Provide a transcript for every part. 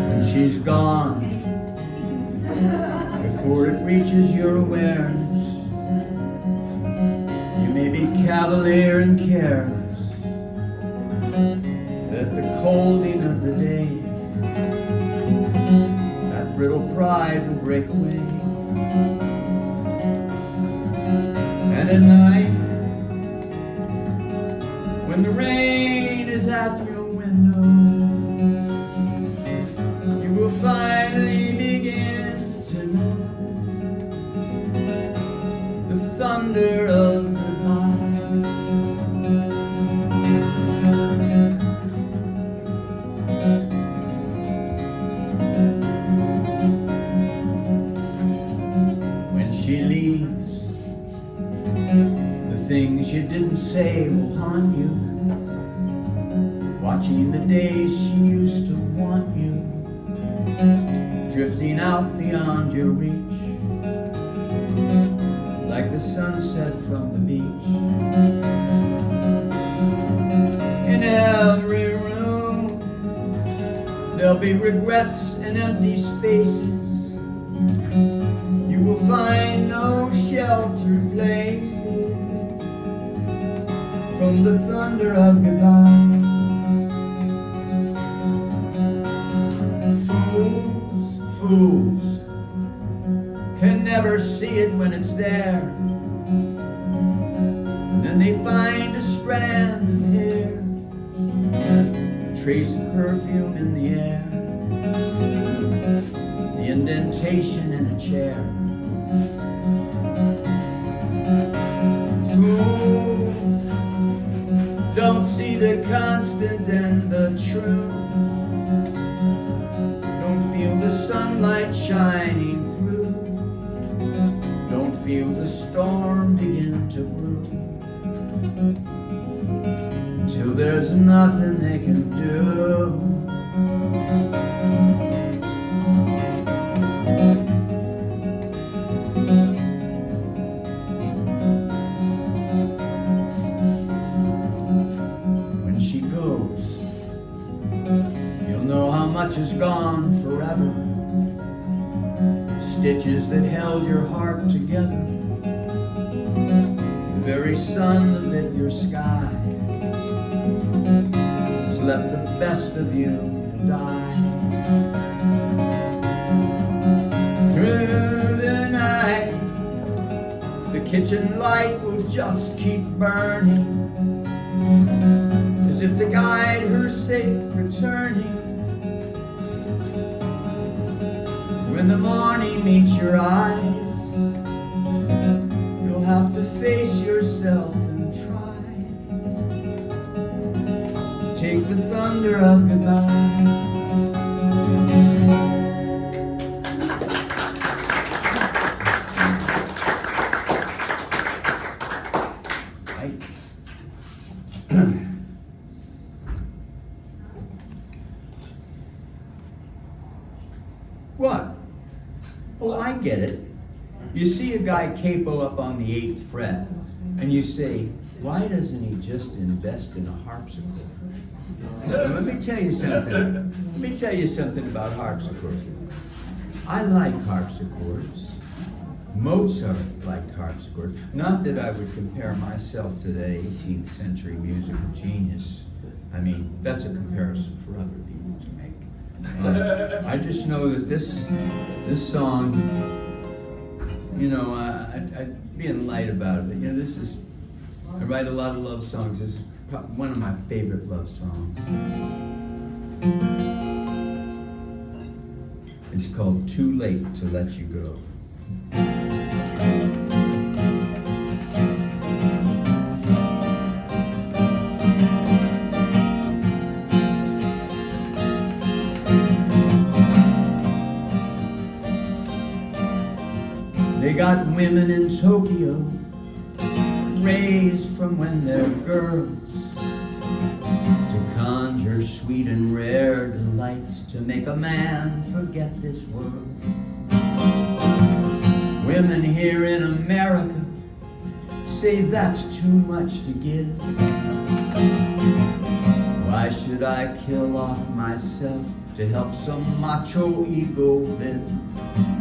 When she's gone, before it reaches your awareness, you may be cavalier and careless, that the colding of the day, that brittle pride will break away. And at night, when the rain is at your window, you will finally begin to know the thunder of goodbye. When she leaves, the things you didn't say will haunt you, watching the days she used to want you, drifting out beyond your reach, like the sunset from the beach. In every room there'll be regrets and empty spaces. You will find no sheltered places from the thunder of goodbye. Fools can never see it when it's there, and then they find a strand of hair, a trace of perfume in the air, the indentation in a chair. Fools don't see the constant and the true, feel the sunlight shining through, don't feel the storm begin to brew, till there's nothing they can do. When she goes, you'll know how much is gone forever. Stitches that held your heart together, the very sun that lit your sky, has left the best of you to die. Through the night, the kitchen light will just keep burning, as if to guide her safe returning. When the morning meets your eyes, you'll have to face yourself and try. Take the thunder of goodbye. What? Oh, I get it. You see a guy capo up on the 8th fret, and you say, why doesn't he just invest in a harpsichord? Let me tell you something. Let me tell you something about harpsichords. I like harpsichords. Mozart liked harpsichords. Not that I would compare myself to the 18th century musical genius. I mean, that's a comparison for other people to make. But I just know that this song, you know, I'd being light about it. You know, I write a lot of love songs. This is one of my favorite love songs. It's called Too Late to Let You Go. They got women in Tokyo, raised from when they're girls, to conjure sweet and rare delights to make a man forget this world. Women here in America say that's too much to give. Why should I kill off myself to help some macho ego live?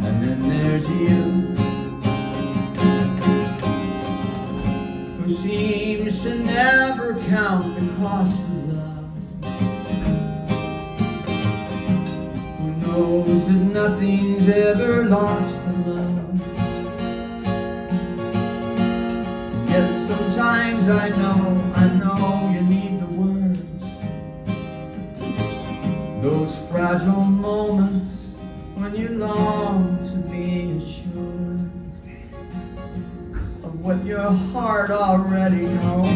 And then there's you, who seems to never count the cost of love, who knows that nothing's ever lost in love. Yet sometimes I know you need the words, those fragile moments when you long to be assured of what your heart already knows.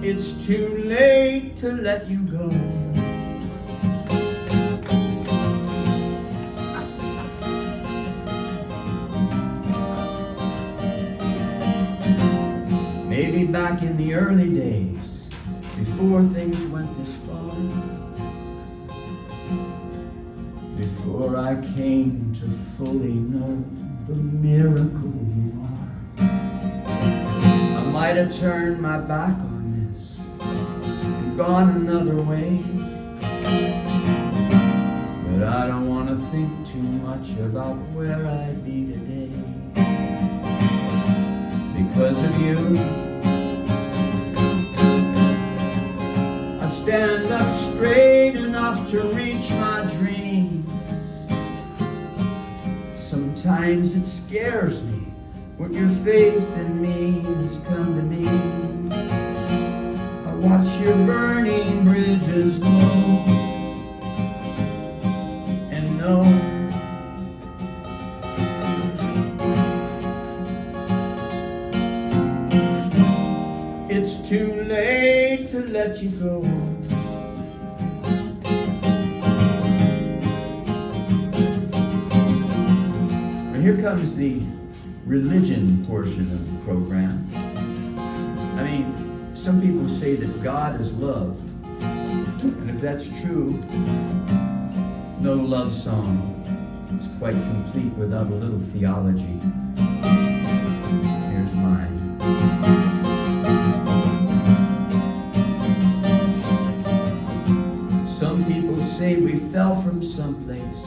It's too late to let you go. Maybe back in the early days, before things went this far, before I came to fully know the miracle you are, I might have turned my back on this and gone another way. But I don't want to think too much about where I'd be today. Because of you, I stand up straight enough to reach my dreams. Sometimes it scares me what your faith in me has come to mean. I watch your burning bridges low and know it's too late to let you go. Well, here comes the religion portion of the program. I mean, some people say that God is love. And if that's true, no love song is quite complete without a little theology. Here's mine. Some people say we fell from someplace,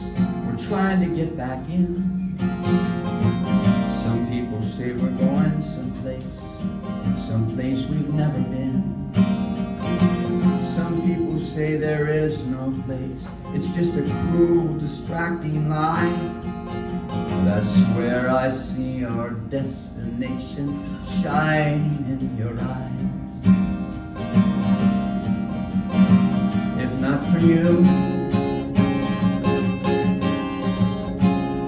we're trying to get back in. Some people say we're going someplace we've never been. Some people say there is no place, it's just a cruel, distracting lie. But I swear I see our destination shining in your eyes. If not for you,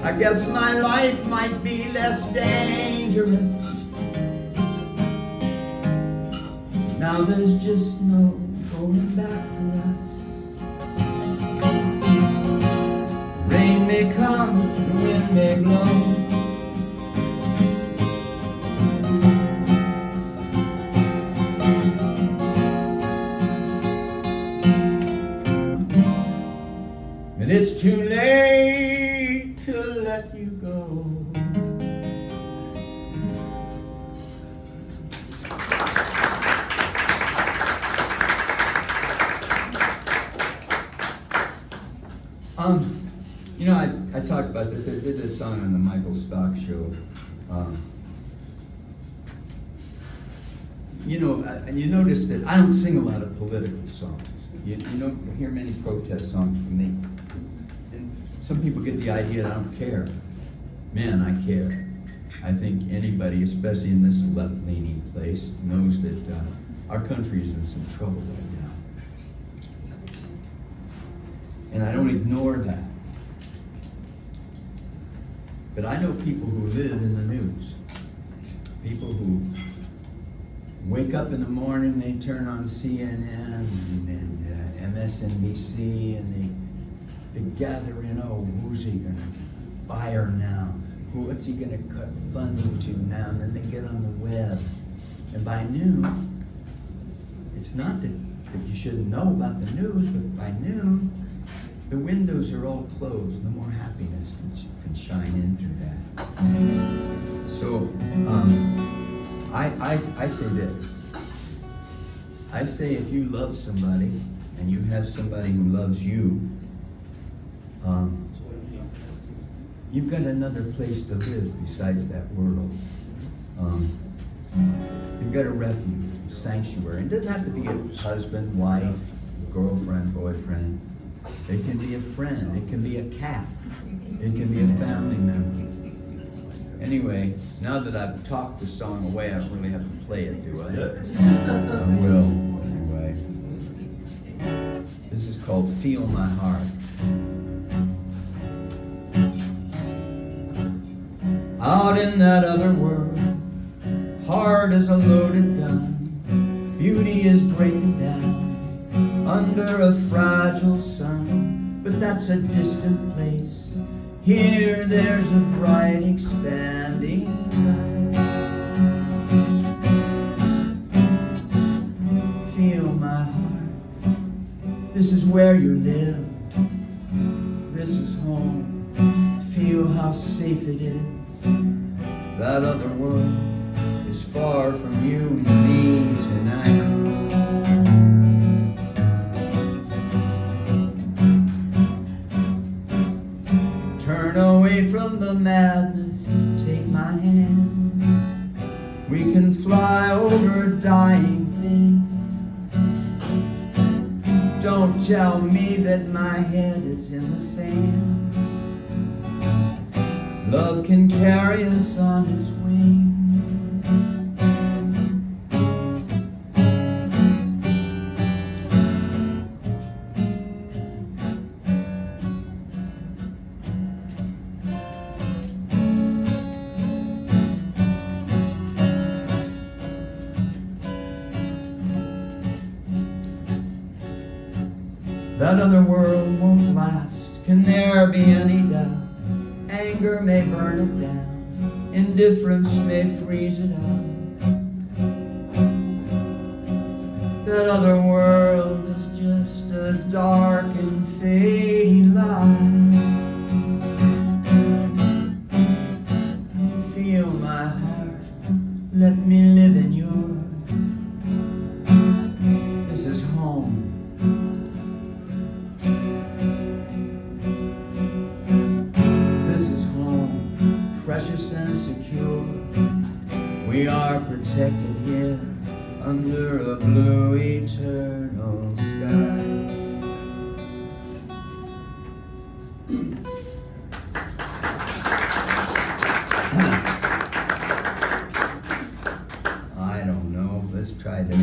I guess my life might be less dangerous. Now there's just no going back for us. Rain may come, the wind may blow. And it's too late to let you go. You know, I talked about this. I did this song on the Michael Stock show. You know, and you notice that I don't sing a lot of political songs. You don't hear many protest songs from me. And some people get the idea that I don't care. Man, I care. I think anybody, especially in this left-leaning place, knows that our country is in some trouble right now. And I don't ignore that. But I know people who live in the news. People who wake up in the morning, they turn on CNN and MSNBC, and they gather in, oh, who's he gonna fire now. What's he gonna cut funding to now? And then they get on the web. And by noon, it's not that you shouldn't know about the news, but by noon, the windows are all closed. No more happiness can shine in through that. So, I say this. I say if you love somebody and you have somebody who loves you, you've got another place to live besides that world. You've got a refuge, a sanctuary. It doesn't have to be a husband, wife, girlfriend, boyfriend. It can be a friend. It can be a cat. It can be a family member. Anyway, now that I've talked the song away, I don't really have to play it, do I? I will, anyway. This is called Feel My Heart. Out in that other world, hard as a loaded gun, beauty is breaking down under a fragile sun. But that's a distant place. Here there's a bright expanding light. Feel my heart. This is where you live. This is home. Feel how safe it is. That other world is far from you and me tonight. Turn away from the madness, take my hand. We can fly over dying things. Don't tell me that my head is in the sand. Love can carry us on its wings. That other world won't last, can there be any doubt? Anger may burn it down, indifference may freeze it out. That other world is just a dark and fading lie. Feel my heart, let me live in yours. This is home. Precious and secure, we are protected here under a blue eternal sky. I don't know, let's try this.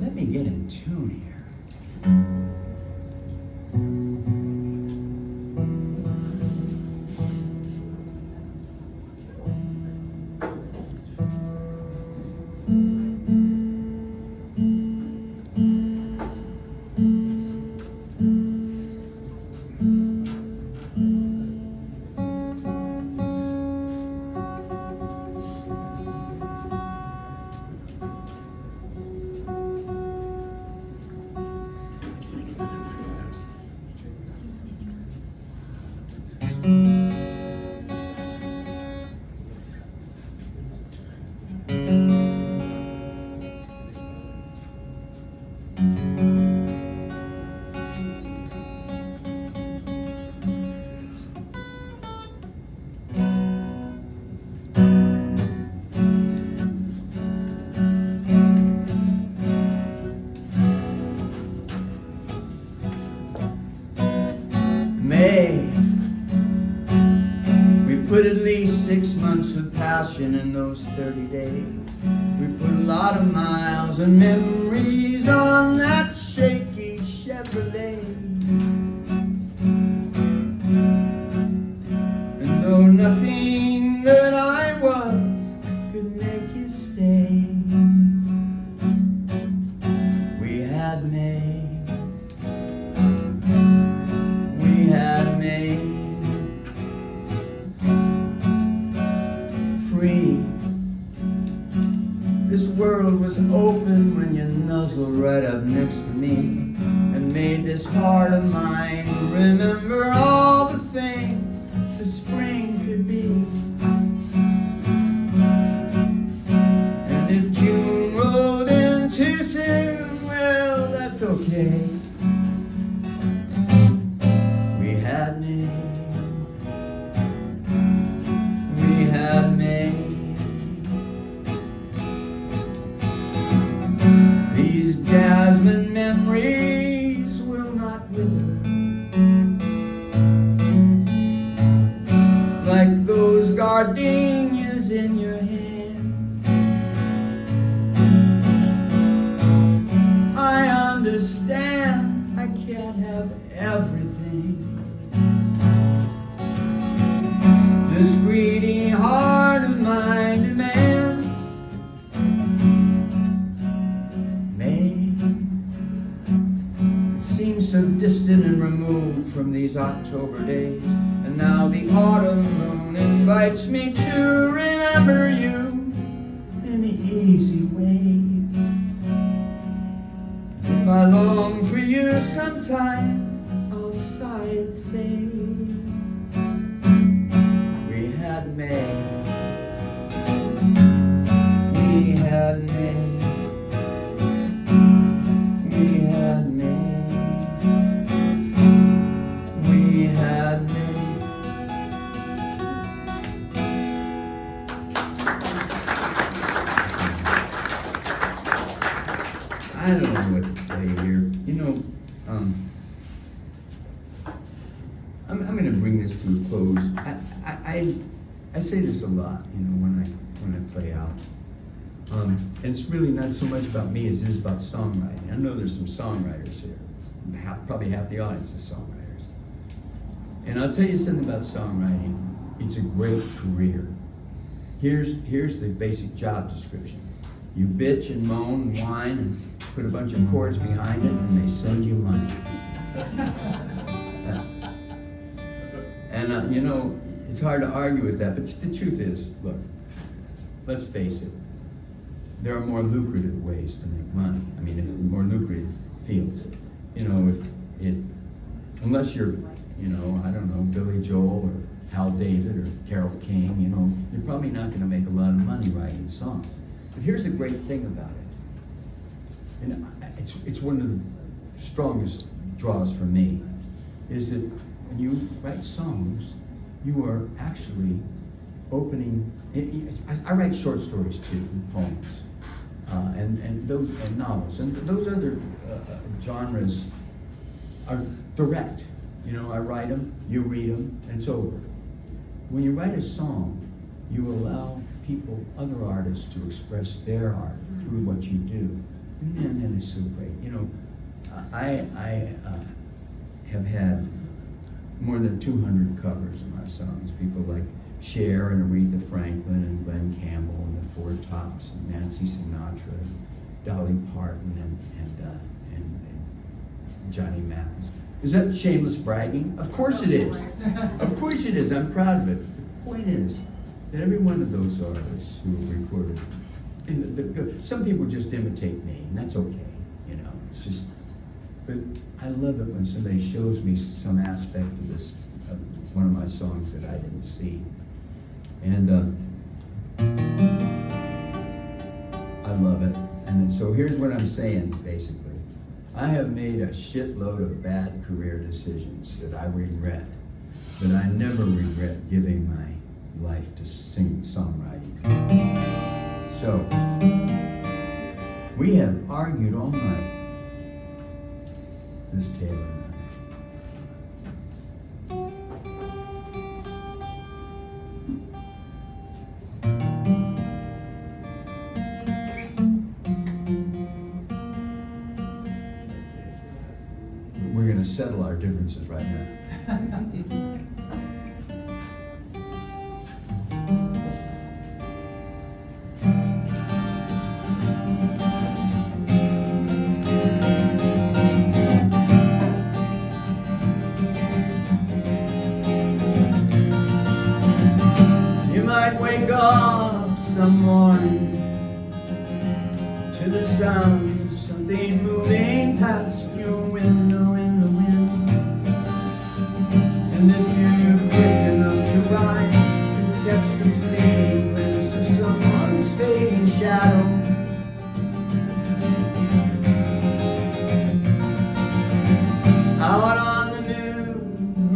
Let me get in tune here. Put at least 6 months of passion in those 30 days. We put a lot of miles and memories on that shaky Chevrolet. And though nothing that I was could make you stay, we had made nestled right up next to me and made this heart of mine remember all the things the spring could be. And if June rolled in too soon, well, that's okay. We had May. We had May. These jasmine memories will not wither like those gardenias in your hand. I understand I can't have everything. This greedy heart of mine demands May. It seems so distant and removed from these October days, and now the autumn moon invites me to remember you in easy ways. If I long for you sometimes, I'll sigh and say, we had May. We had May. We had May. We had May. I don't know what to play here. You know, I'm going to bring this to a close. I say this a lot, you know, when I play out. And it's really not so much about me as it is about songwriting. I know there's some songwriters here. Probably half the audience is songwriters. And I'll tell you something about songwriting. It's a great career. Here's the basic job description. You bitch and moan and whine and put a bunch of chords behind it, and they send you money. And you know, it's hard to argue with that, but the truth is, look, let's face it, there are more lucrative ways to make money. I mean, if more lucrative fields. You know, if unless you're, you know, I don't know, Billy Joel or Hal David or Carole King, you know, you're probably not going to make a lot of money writing songs. But here's the great thing about it, and it's one of the strongest draws for me, is that when you write songs, you are actually opening. I write short stories too, and poems, and those and novels, and those other genres are direct. You know, I write them, you read them, and it's over. When you write a song, you allow people, other artists, to express their art through what you do, and then it's so great. You know, I have had more than 200 covers of my songs. People like Cher and Aretha Franklin and Glenn Campbell and the Four Tops and Nancy Sinatra and Dolly Parton and Johnny Mathis. Is that shameless bragging? Of course it is. Of course it is. I'm proud of it. The point is that every one of those artists who have recorded, and some people just imitate me, and that's okay. You know, it's just. But I love it when somebody shows me some aspect of this, of one of my songs that I didn't see. And I love it. And so here's what I'm saying, basically. I have made a shitload of bad career decisions that I regret, but I never regret giving my life to songwriting. So, we have argued all night, Miss Taylor and I. We're going to settle our differences right now. You might wake up some morning to the sound of something past your window in the wind. And if you're quick enough to ride, you catch the fleeting glimpse of someone's fading shadow. Out on the new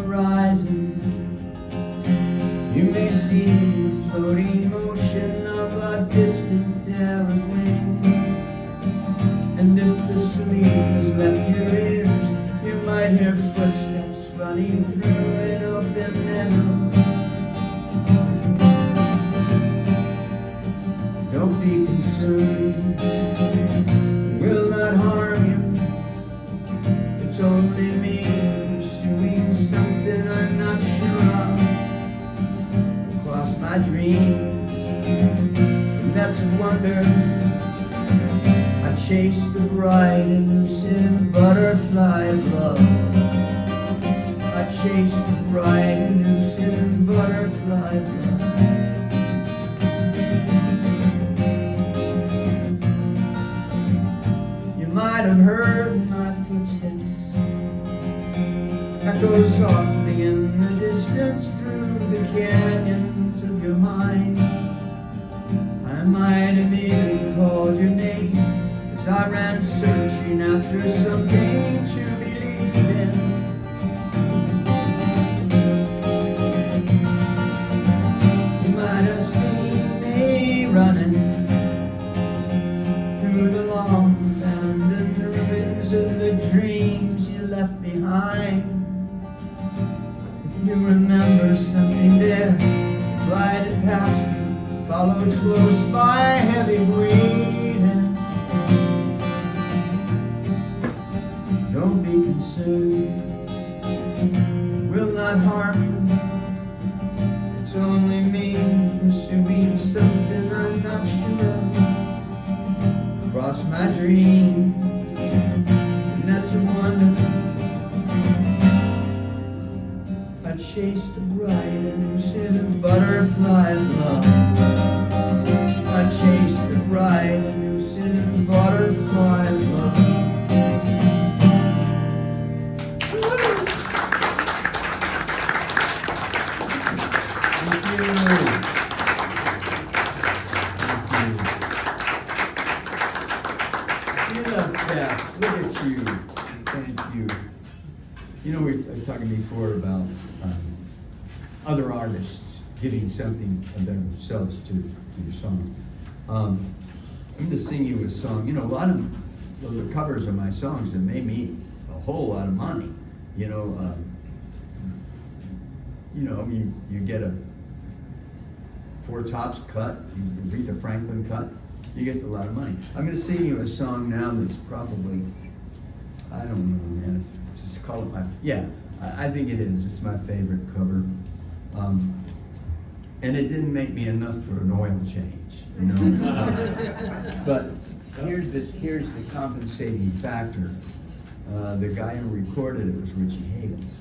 horizon, you may see the floating motion of a distant aeroplane. And if the sleep has left your ears, you might hear footsteps running through an open meadow. Don't be concerned, it will not harm you. It's only me pursuing something I'm not sure of. Across my dreams, and that's a wonder. I chase the bright elusive butterfly of love. I chase the bright elusive butterfly of love. You might have heard my footsteps echo softly in the distance through the canyons of your mind. I might have even called your name as I ran searching after something to believe in. You might have seen me running through the long abandoned ruins of the dreams you left behind. If you remember something there, glided past you, followed close by heavy breathing. Don't be concerned, will not harm you. It's only me pursuing something I'm not sure of. Across my dreams, and that's a wonder. I chase the bright elusive butterfly of love. I chase the bright elusive butterfly of love. Look at you. Thank you. You know, we were talking before about other artists giving something of themselves to your song. I'm going to sing you a song. You know, a lot of the covers of my songs that made me a whole lot of money. You know, you get a Four Tops cut, Aretha Franklin cut. You get a lot of money. I'm going to sing you a song now that's probably, I don't know, man. Just call it my, yeah, I think it is. It's my favorite cover. And it didn't make me enough for an oil change, you know. But here's the compensating factor. The guy who recorded it was Richie Havens.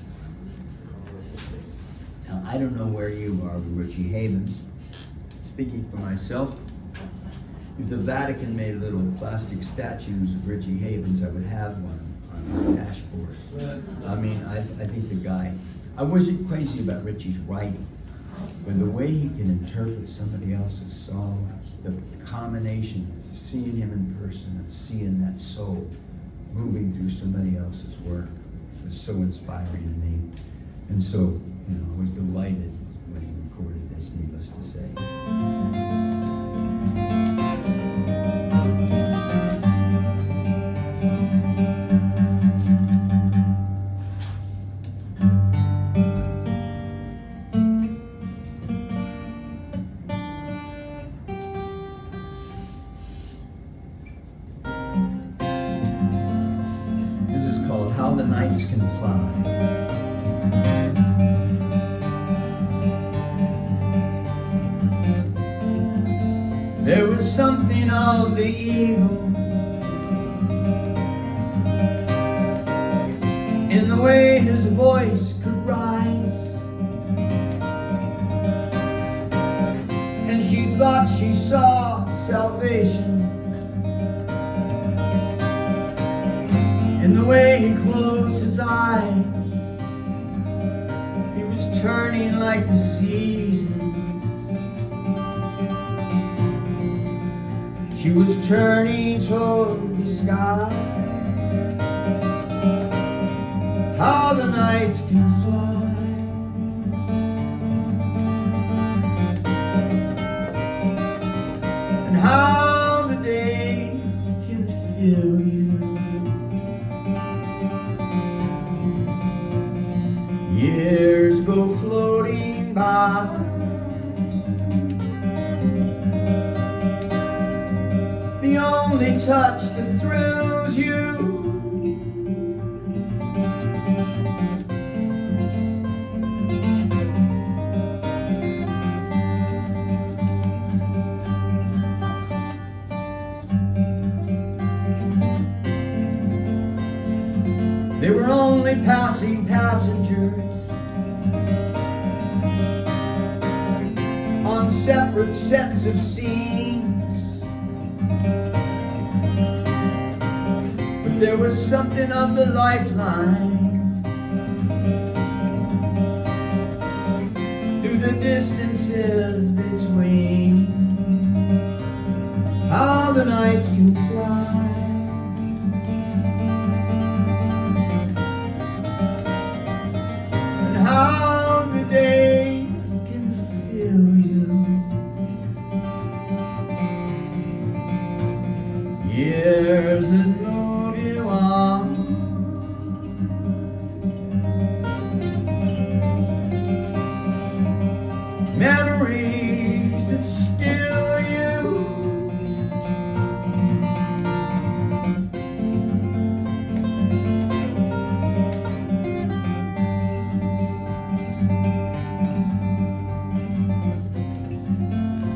Now, I don't know where you are with Richie Havens. Speaking for myself, if the Vatican made little plastic statues of Richie Havens, I would have one on my dashboard. I mean, I think the guy, I wasn't crazy about Richie's writing, but the way he can interpret somebody else's song, the combination, seeing him in person and seeing that soul moving through somebody else's work was so inspiring to me. And so, you know, I was delighted when he recorded this, needless to say. How the Nights Can Fly. There was something of the eagle in the way his voice could rise, and she thought she saw salvation In the way he closed his eyes, he was turning like the seasons. She was turning toward the sky. How the nights can fly. And how the days can fill you. Years go floating by. The only touch that thrills you they were only passing passengers on separate sets of scenes. But there was something of the lifeline through the distances between. How the nights can fly. How the days can fill you. Years that move you on. Memories that still you.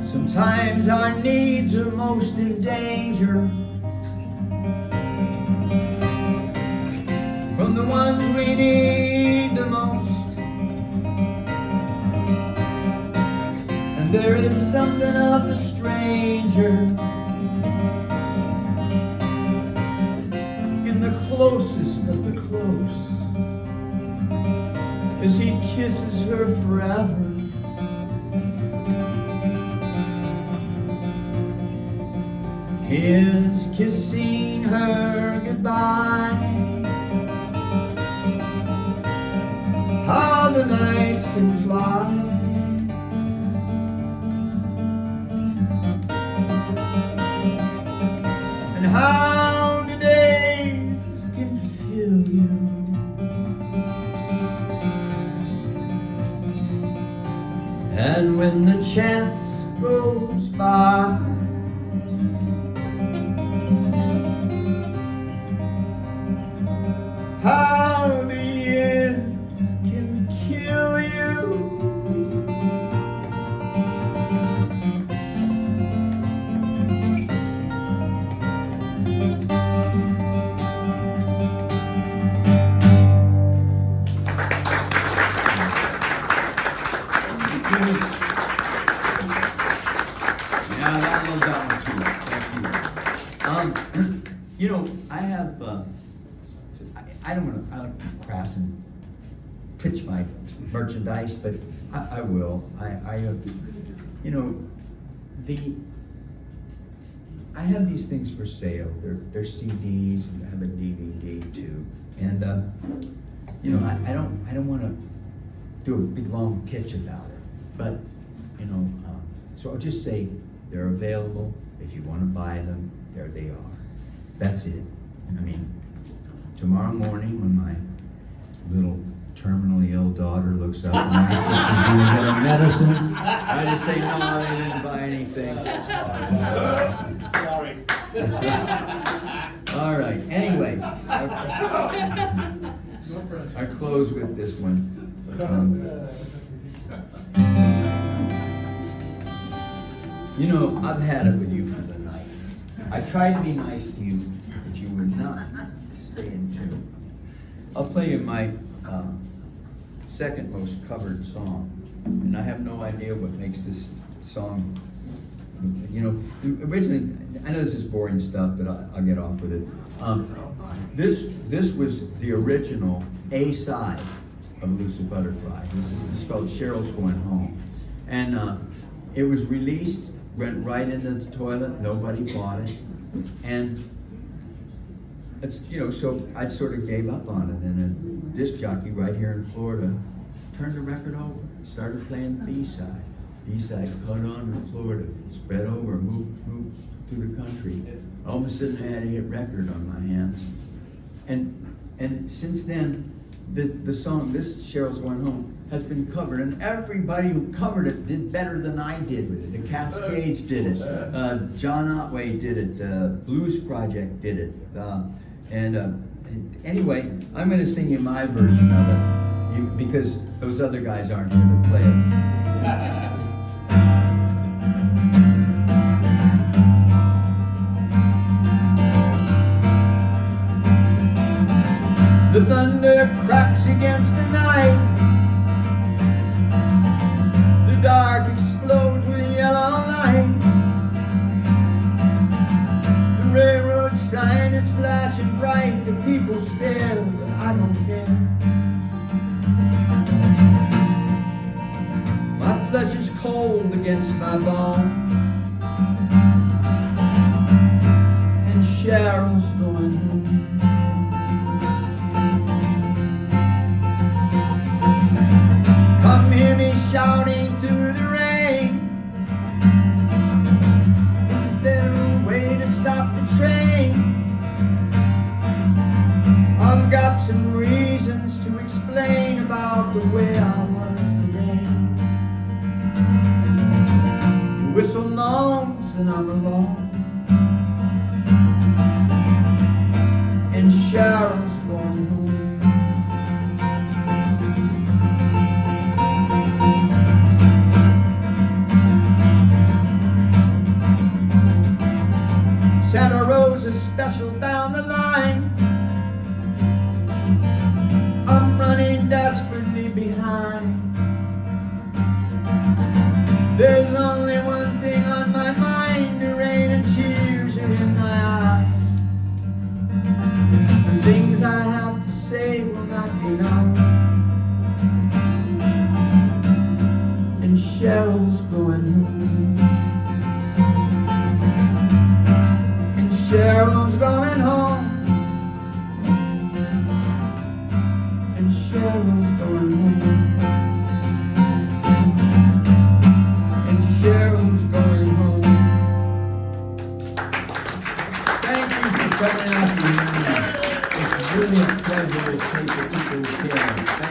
Sometimes our needs are most in danger from the ones we need the most. And there is something of the stranger in the closest of the close as he kisses her forever. His kissing her goodbye. How the nights can fly. And how the days can fill you. And when the chance goes by, how the years can kill you. Yeah, that was that one too. Thank you. You know, I have. I don't want to. I like to be crass and pitch my merchandise, but I will. You know, I have these things for sale. They're CDs, and I have a DVD too. And you know, I don't want to do a big long pitch about it, but you know, so I'll just say they're available. If you want to buy them, there they are. That's it. I mean, tomorrow morning when my little terminally ill daughter looks up and asks if she's going to get a medicine, I just say, no, I didn't buy anything. Sorry. All right, anyway, I close with this one. You know, I've had it with you for the night. I tried to be nice to you, but you would not stay in tune. I'll play you my second most covered song, and I have no idea what makes this song. You know, originally, I know this is boring stuff, but I'll get off with it. This was the original A side of Elusive Butterfly. This is called Cheryl's Going Home. And it was released, went right into the toilet, nobody bought it. And it's, so I sort of gave up on it. And a disc jockey right here in Florida turned the record over, started playing the B-side. B-side caught on in Florida, spread over, moved through the country. All of a sudden I had a hit record on my hands. And since then, the song, this Cheryl's Going Home, has been covered, and everybody who covered it did better than I did with it. The Cascades did it, John Otway did it, Blues Project did it. Anyway, I'm going to sing you my version of it, because those other guys aren't here to play it. The thunder cracks against the night. The dark explodes with yellow light. The railroad sign is flashing bright. The people stare, but I don't care. My flesh is cold against my bone, and Cheryl's going home. Come hear me shouting through the rain. Is there a way to stop the train? I've got some reasons to explain about the way I was today. The whistle moans and I'm alone, and Cheryl's going home. Santa Rosa special down the line. I'm running desperately behind. There's only one thing on my mind. The rain and tears are in my eyes. The things I have to say will not be known, and Cheryl's going home. Cheryl's going home, and Cheryl's going home, and Cheryl's going home. Thank you for coming out to me. It's really a pleasure to take the people's care.